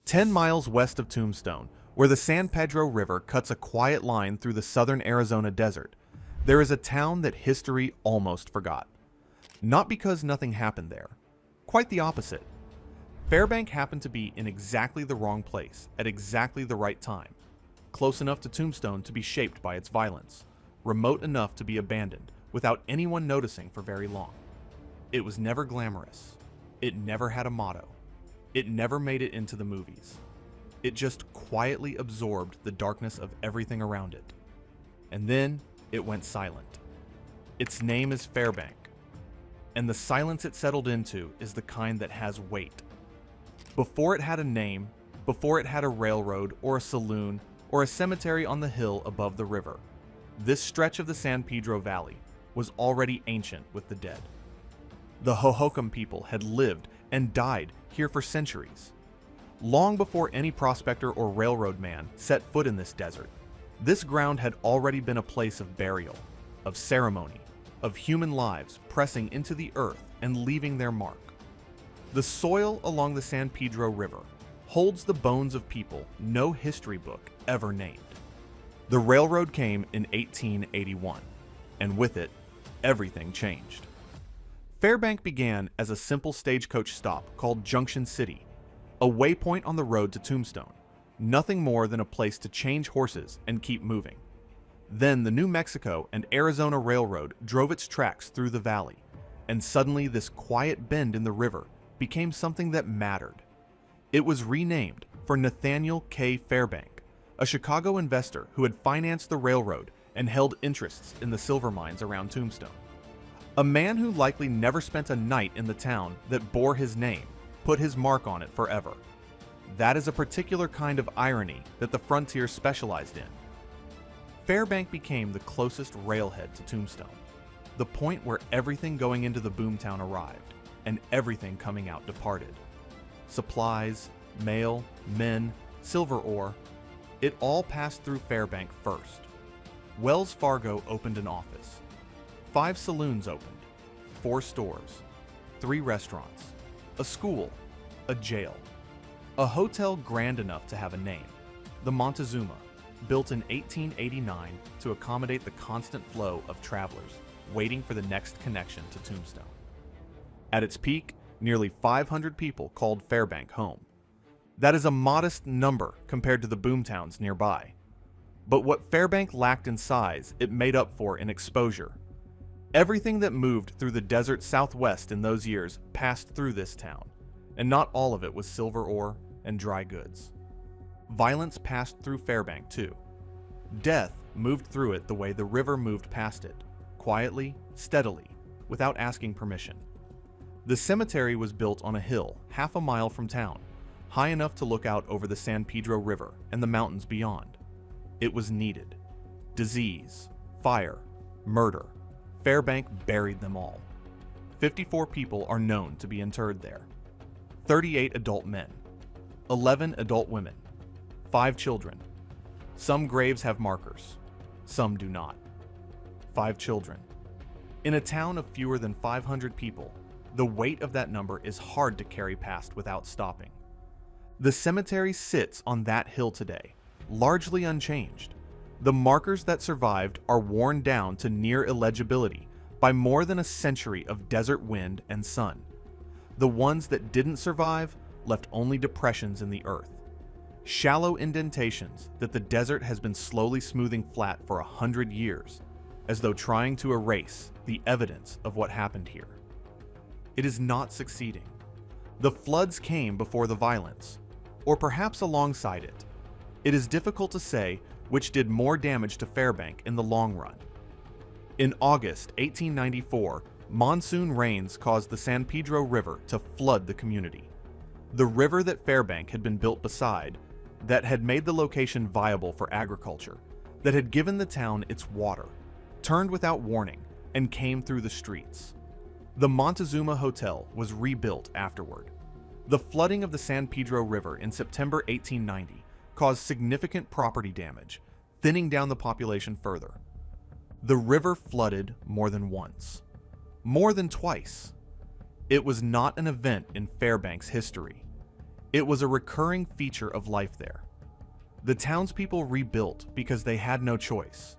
10 miles west of Tombstone, where the San Pedro River cuts a quiet line through the southern Arizona desert, there is a town that history almost forgot. Not because nothing happened there. Quite the opposite. Fairbank happened to be in exactly the wrong place at exactly the right time, close enough to Tombstone to be shaped by its violence, remote enough to be abandoned without anyone noticing for very long. It was never glamorous. It never had a motto. It never made it into the movies. It just quietly absorbed the darkness of everything around it. And then it went silent. Its name is Fairbank, and the silence it settled into is the kind that has weight. Before it had a name, before it had a railroad or a saloon or a cemetery on the hill above the river, this stretch of the San Pedro Valley was already ancient with the dead. The Hohokam people had lived and died here for centuries. Long before any prospector or railroad man set foot in this desert, this ground had already been a place of burial, of ceremony, of human lives pressing into the earth and leaving their mark. The soil along the San Pedro River holds the bones of people no history book ever named. The railroad came in 1881, and with it, everything changed. Fairbank began as a simple stagecoach stop called Junction City, a waypoint on the road to Tombstone, nothing more than a place to change horses and keep moving. Then the New Mexico and Arizona Railroad drove its tracks through the valley, and suddenly this quiet bend in the river became something that mattered. It was renamed for Nathaniel K. Fairbank, a Chicago investor who had financed the railroad and held interests in the silver mines around Tombstone. A man who likely never spent a night in the town that bore his name put his mark on it forever. That is a particular kind of irony that the frontier specialized in. Fairbank became the closest railhead to Tombstone, the point where everything going into the boomtown arrived and everything coming out departed. Supplies, mail, men, silver ore, it all passed through Fairbank first. Wells Fargo opened an office. 5 saloons opened, 4 stores, 3 restaurants, a school, a jail, a hotel grand enough to have a name, the Montezuma, built in 1889 to accommodate the constant flow of travelers waiting for the next connection to Tombstone. At its peak, nearly 500 people called Fairbank home. That is a modest number compared to the boomtowns nearby. But what Fairbank lacked in size, it made up for in exposure. Everything that moved through the desert southwest in those years passed through this town, and not all of it was silver ore and dry goods. Violence passed through Fairbank too. Death moved through it the way the river moved past it, quietly, steadily, without asking permission. The cemetery was built on a hill half a mile from town, high enough to look out over the San Pedro River and the mountains beyond. It was needed. Disease, fire, murder. Fairbank buried them all. 54 people are known to be interred there. 38 adult men, 11 adult women, 5 children. Some graves have markers, some do not. 5 children. In a town of fewer than 500 people, the weight of that number is hard to carry past without stopping. The cemetery sits on that hill today, largely unchanged. The markers that survived are worn down to near illegibility by more than a century of desert wind and sun. The ones that didn't survive left only depressions in the earth, shallow indentations that the desert has been slowly smoothing flat for 100 years, as though trying to erase the evidence of what happened here. It is not succeeding. The floods came before the violence, or perhaps alongside it. It is difficult to say which did more damage to Fairbank in the long run. In August 1894, monsoon rains caused the San Pedro River to flood the community. The river that Fairbank had been built beside, that had made the location viable for agriculture, that had given the town its water, turned without warning and came through the streets. The Montezuma Hotel was rebuilt afterward. The flooding of the San Pedro River in September 1890 caused significant property damage, thinning down the population further. The river flooded more than once, more than twice. It was not an event in Fairbank's history. It was a recurring feature of life there. The townspeople rebuilt because they had no choice,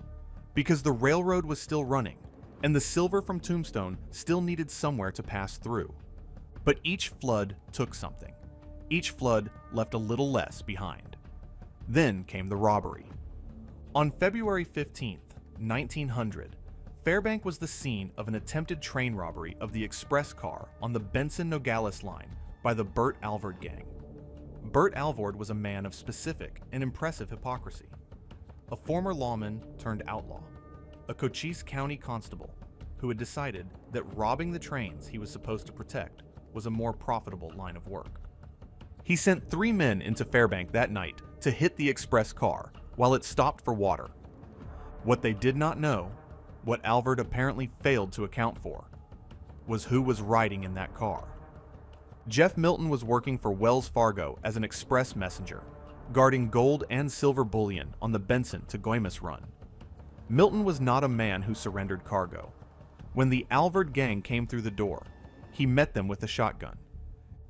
because the railroad was still running, and the silver from Tombstone still needed somewhere to pass through. But each flood took something. Each flood left a little less behind. Then came the robbery. On February 15th, 1900, Fairbank was the scene of an attempted train robbery of the express car on the Benson-Nogales line by the Burt Alvord gang. Burt Alvord was a man of specific and impressive hypocrisy. A former lawman turned outlaw, a Cochise County constable who had decided that robbing the trains he was supposed to protect was a more profitable line of work. He sent 3 men into Fairbank that night to hit the express car while it stopped for water. What they did not know, what Alvord apparently failed to account for, was who was riding in that car. Jeff Milton was working for Wells Fargo as an express messenger, guarding gold and silver bullion on the Benson to Guaymas run. Milton was not a man who surrendered cargo. When the Alvord gang came through the door, he met them with a shotgun.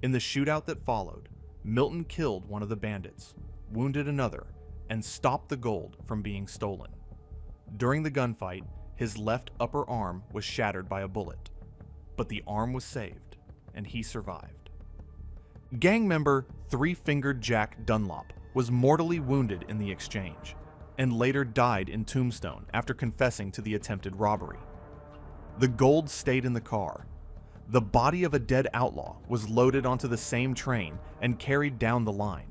In the shootout that followed, Milton killed one of the bandits, wounded another, and stopped the gold from being stolen. During the gunfight, his left upper arm was shattered by a bullet, but the arm was saved, and he survived. Gang member Three-Fingered Jack Dunlop was mortally wounded in the exchange, and later died in Tombstone after confessing to the attempted robbery. The gold stayed in the car. The body of a dead outlaw was loaded onto the same train and carried down the line.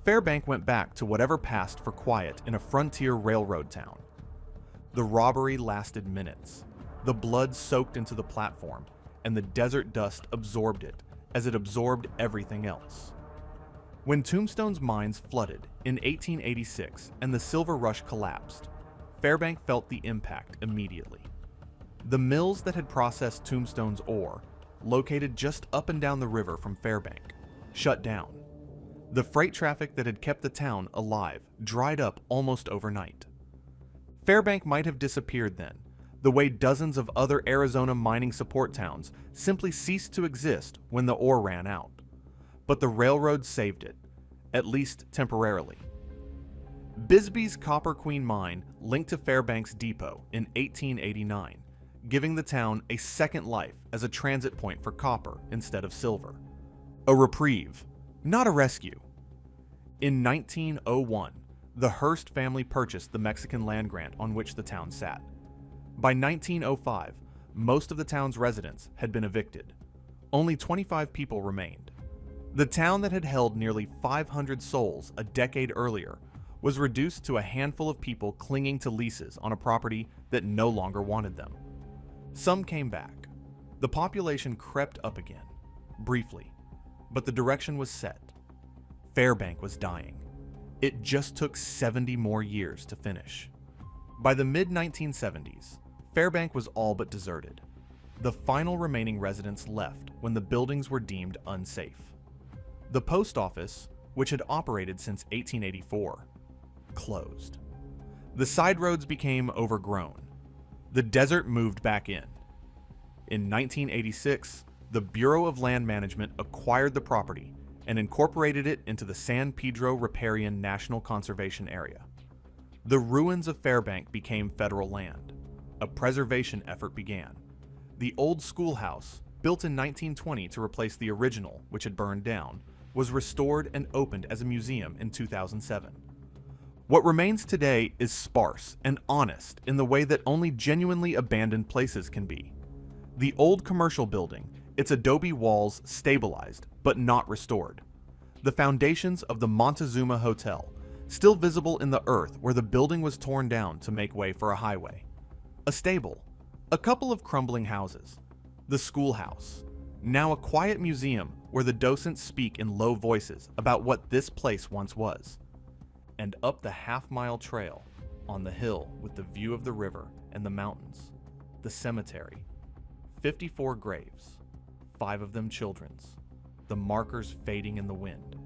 Fairbank went back to whatever passed for quiet in a frontier railroad town. The robbery lasted minutes. The blood soaked into the platform, and the desert dust absorbed it as it absorbed everything else. When Tombstone's mines flooded in 1886 and the Silver Rush collapsed, Fairbank felt the impact immediately. The mills that had processed Tombstone's ore, located just up and down the river from Fairbank, shut down. The freight traffic that had kept the town alive dried up almost overnight. Fairbank might have disappeared then, the way dozens of other Arizona mining support towns simply ceased to exist when the ore ran out. But the railroad saved it, at least temporarily. Bisbee's Copper Queen mine linked to Fairbank's depot in 1889, giving the town a second life as a transit point for copper instead of silver. A reprieve, not a rescue. In 1901, the Hearst family purchased the Mexican land grant on which the town sat. By 1905, most of the town's residents had been evicted. Only 25 people remained. The town that had held nearly 500 souls a decade earlier was reduced to a handful of people clinging to leases on a property that no longer wanted them. Some came back. The population crept up again, briefly, but the direction was set. Fairbank was dying. It just took 70 more years to finish. By the mid-1970s, Fairbank was all but deserted. The final remaining residents left when the buildings were deemed unsafe. The post office, which had operated since 1884, closed. The side roads became overgrown. The desert moved back in. In 1986, the Bureau of Land Management acquired the property and incorporated it into the San Pedro Riparian National Conservation Area. The ruins of Fairbank became federal land. A preservation effort began. The old schoolhouse, built in 1920 to replace the original, which had burned down, was restored and opened as a museum in 2007. What remains today is sparse and honest in the way that only genuinely abandoned places can be. The old commercial building, its adobe walls stabilized but not restored. The foundations of the Montezuma Hotel, still visible in the earth where the building was torn down to make way for a highway. A stable, a couple of crumbling houses, the schoolhouse, now a quiet museum where the docents speak in low voices about what this place once was. And up the half-mile trail, on the hill with the view of the river and the mountains, the cemetery. 54 graves, 5 of them children's, the markers fading in the wind.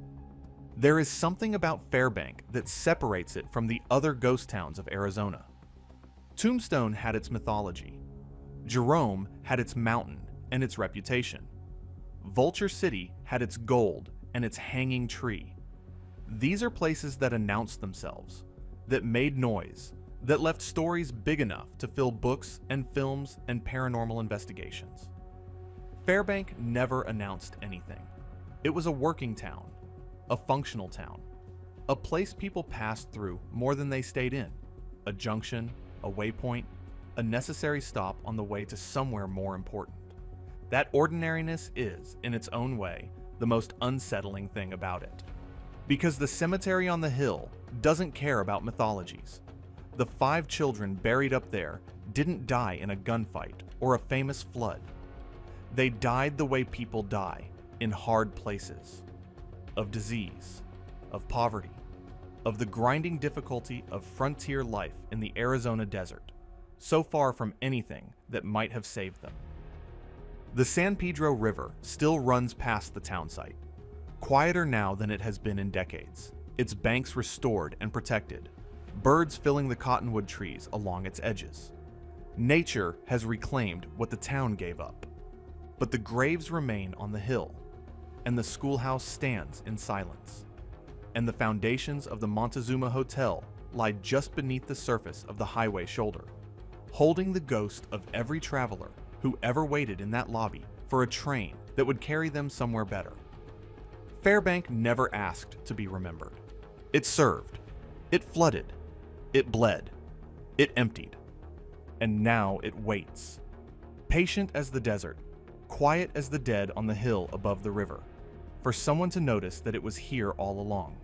There is something about Fairbank that separates it from the other ghost towns of Arizona. Tombstone had its mythology. Jerome had its mountain and its reputation. Vulture City had its gold and its hanging tree. These are places that announced themselves, that made noise, that left stories big enough to fill books and films and paranormal investigations. Fairbank never announced anything. It was a working town, a functional town, a place people passed through more than they stayed in, a junction, a waypoint, a necessary stop on the way to somewhere more important. That ordinariness is, in its own way, the most unsettling thing about it. Because the cemetery on the hill doesn't care about mythologies. The 5 children buried up there didn't die in a gunfight or a famous flood. They died the way people die, in hard places. Of disease, of poverty, of the grinding difficulty of frontier life in the Arizona desert, so far from anything that might have saved them. The San Pedro River still runs past the town site, quieter now than it has been in decades, its banks restored and protected, birds filling the cottonwood trees along its edges. Nature has reclaimed what the town gave up. But the graves remain on the hill, and the schoolhouse stands in silence. And the foundations of the Montezuma Hotel lie just beneath the surface of the highway shoulder, holding the ghost of every traveler who ever waited in that lobby for a train that would carry them somewhere better. Fairbank never asked to be remembered. It served. It flooded. It bled. It emptied. And now it waits. Patient as the desert, quiet as the dead on the hill above the river, for someone to notice that it was here all along.